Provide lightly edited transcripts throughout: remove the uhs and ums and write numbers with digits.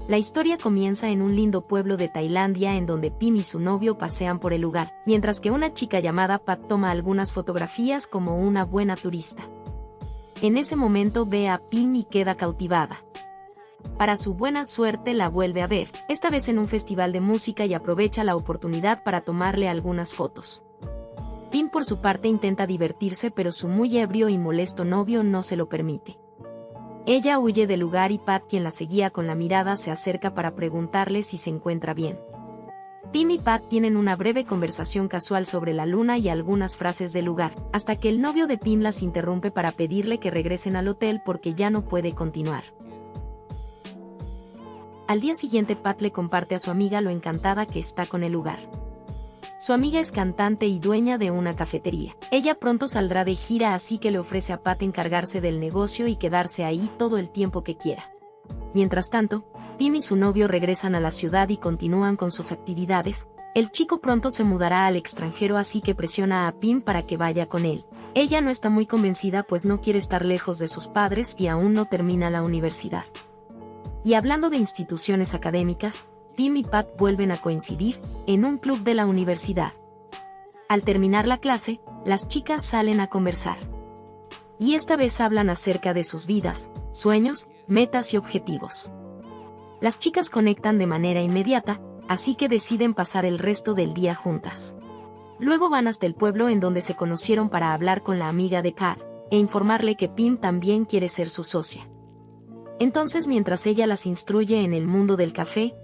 La historia comienza en un lindo pueblo de Tailandia en donde Pim y su novio pasean por el lugar, mientras que una chica llamada Pat toma algunas fotografías como una buena turista. En ese momento ve a Pim y queda cautivada. Para su buena suerte la vuelve a ver, esta vez en un festival de música, y aprovecha la oportunidad para tomarle algunas fotos. Pim por su parte intenta divertirse, pero su muy ebrio y molesto novio no se lo permite. Ella huye del lugar y Pat, quien la seguía con la mirada, se acerca para preguntarle si se encuentra bien. Pim y Pat tienen una breve conversación casual sobre la luna y algunas frases del lugar, hasta que el novio de Pim las interrumpe para pedirle que regresen al hotel porque ya no puede continuar. Al día siguiente Pat le comparte a su amiga lo encantada que está con el lugar. Su amiga es cantante y dueña de una cafetería. Ella pronto saldrá de gira, así que le ofrece a Pat encargarse del negocio y quedarse ahí todo el tiempo que quiera. Mientras tanto, Pim y su novio regresan a la ciudad y continúan con sus actividades. El chico pronto se mudará al extranjero, así que presiona a Pim para que vaya con él. Ella no está muy convencida, pues no quiere estar lejos de sus padres y aún no termina la universidad. Y hablando de instituciones académicas, Pim y Pat vuelven a coincidir en un club de la universidad. Al terminar la clase, las chicas salen a conversar. Y esta vez hablan acerca de sus vidas, sueños, metas y objetivos. Las chicas conectan de manera inmediata, así que deciden pasar el resto del día juntas. Luego van hasta el pueblo en donde se conocieron para hablar con la amiga de Pat e informarle que Pim también quiere ser su socia. Entonces, mientras ella las instruye en el mundo del café,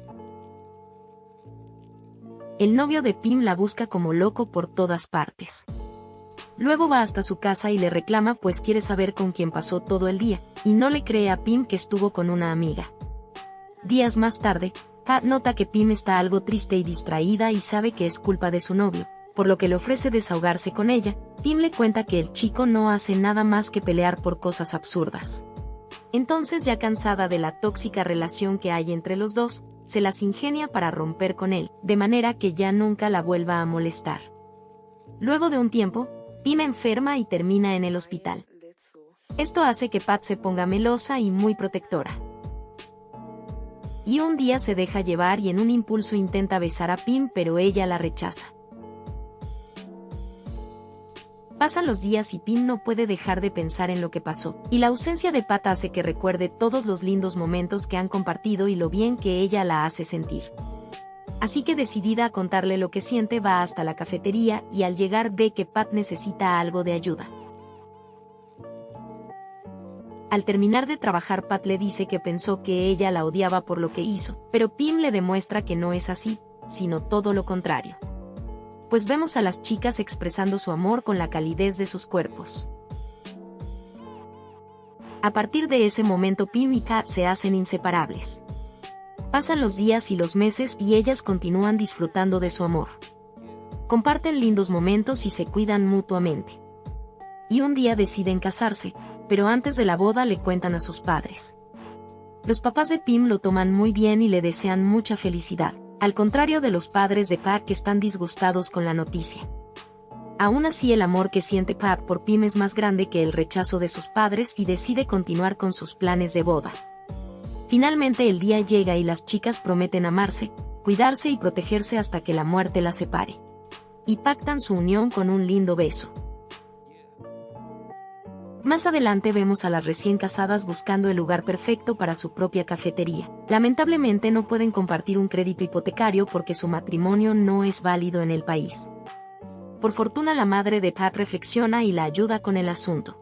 el novio de Pim la busca como loco por todas partes. Luego va hasta su casa y le reclama, pues quiere saber con quién pasó todo el día, y no le cree a Pim que estuvo con una amiga. Días más tarde, Pat nota que Pim está algo triste y distraída y sabe que es culpa de su novio, por lo que le ofrece desahogarse con ella. Pim le cuenta que el chico no hace nada más que pelear por cosas absurdas. Entonces, ya cansada de la tóxica relación que hay entre los dos, se las ingenia para romper con él, de manera que ya nunca la vuelva a molestar. Luego de un tiempo, Pim enferma y termina en el hospital. Esto hace que Pat se ponga melosa y muy protectora. Y un día se deja llevar y en un impulso intenta besar a Pim, pero ella la rechaza. Pasan los días y Pim no puede dejar de pensar en lo que pasó, y la ausencia de Pat hace que recuerde todos los lindos momentos que han compartido y lo bien que ella la hace sentir. Así que, decidida a contarle lo que siente, va hasta la cafetería y al llegar ve que Pat necesita algo de ayuda. Al terminar de trabajar, Pat le dice que pensó que ella la odiaba por lo que hizo, pero Pim le demuestra que no es así, sino todo lo contrario. Pues vemos a las chicas expresando su amor con la calidez de sus cuerpos. A partir de ese momento, Pim y Pat se hacen inseparables. Pasan los días y los meses y ellas continúan disfrutando de su amor. Comparten lindos momentos y se cuidan mutuamente. Y un día deciden casarse, pero antes de la boda le cuentan a sus padres. Los papás de Pim lo toman muy bien y le desean mucha felicidad, al contrario de los padres de Pat, que están disgustados con la noticia. Aún así, el amor que siente Pat por Pim es más grande que el rechazo de sus padres y decide continuar con sus planes de boda. Finalmente el día llega y las chicas prometen amarse, cuidarse y protegerse hasta que la muerte las separe. Y pactan su unión con un lindo beso. Más adelante vemos a las recién casadas buscando el lugar perfecto para su propia cafetería. Lamentablemente no pueden compartir un crédito hipotecario porque su matrimonio no es válido en el país. Por fortuna, la madre de Pat reflexiona y la ayuda con el asunto.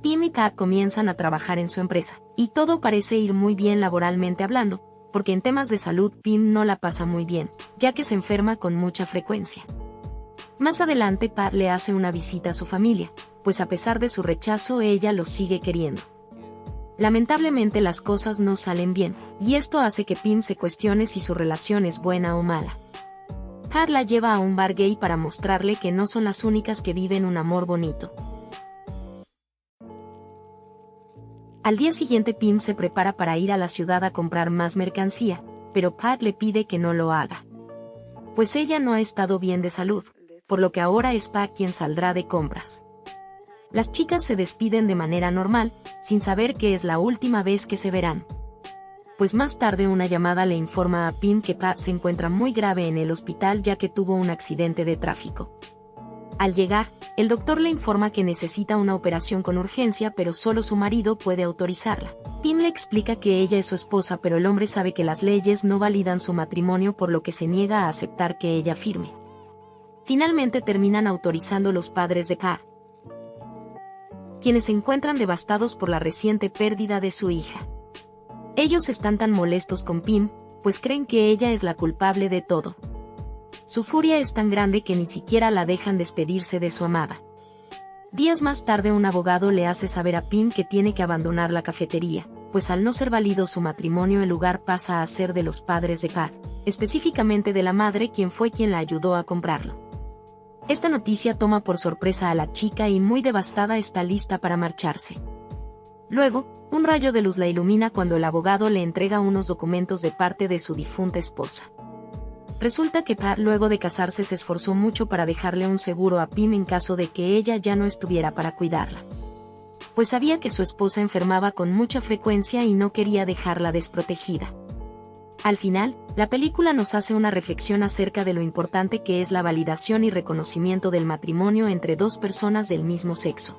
Pim y Pat comienzan a trabajar en su empresa, y todo parece ir muy bien laboralmente hablando, porque en temas de salud Pim no la pasa muy bien, ya que se enferma con mucha frecuencia. Más adelante Pat le hace una visita a su familia, pues a pesar de su rechazo ella lo sigue queriendo. Lamentablemente las cosas no salen bien, y esto hace que Pim se cuestione si su relación es buena o mala. Pat la lleva a un bar gay para mostrarle que no son las únicas que viven un amor bonito. Al día siguiente Pim se prepara para ir a la ciudad a comprar más mercancía, pero Pat le pide que no lo haga, pues ella no ha estado bien de salud, por lo que ahora es Pat quien saldrá de compras. Las chicas se despiden de manera normal, sin saber que es la última vez que se verán. pues más tarde una llamada le informa a Pim que Pat se encuentra muy grave en el hospital ya que tuvo un accidente de tráfico. Al llegar, el doctor le informa que necesita una operación con urgencia pero solo su marido puede autorizarla. Pim le explica que ella es su esposa pero el hombre sabe que las leyes no validan su matrimonio por lo que se niega a aceptar que ella firme. Finalmente terminan autorizando los padres de Pat, quienes se encuentran devastados por la reciente pérdida de su hija. Ellos están tan molestos con Pim, pues creen que ella es la culpable de todo. Su furia es tan grande que ni siquiera la dejan despedirse de su amada. Días más tarde un abogado le hace saber a Pim que tiene que abandonar la cafetería, pues al no ser válido su matrimonio el lugar pasa a ser de los padres de Pat, específicamente de la madre quien fue quien la ayudó a comprarlo. Esta noticia toma por sorpresa a la chica y muy devastada está lista para marcharse. Luego, un rayo de luz la ilumina cuando el abogado le entrega unos documentos de parte de su difunta esposa. Resulta que Pat luego de casarse se esforzó mucho para dejarle un seguro a Pim en caso de que ella ya no estuviera para cuidarla, pues sabía que su esposa enfermaba con mucha frecuencia y no quería dejarla desprotegida. Al final, la película nos hace una reflexión acerca de lo importante que es la validación y reconocimiento del matrimonio entre dos personas del mismo sexo.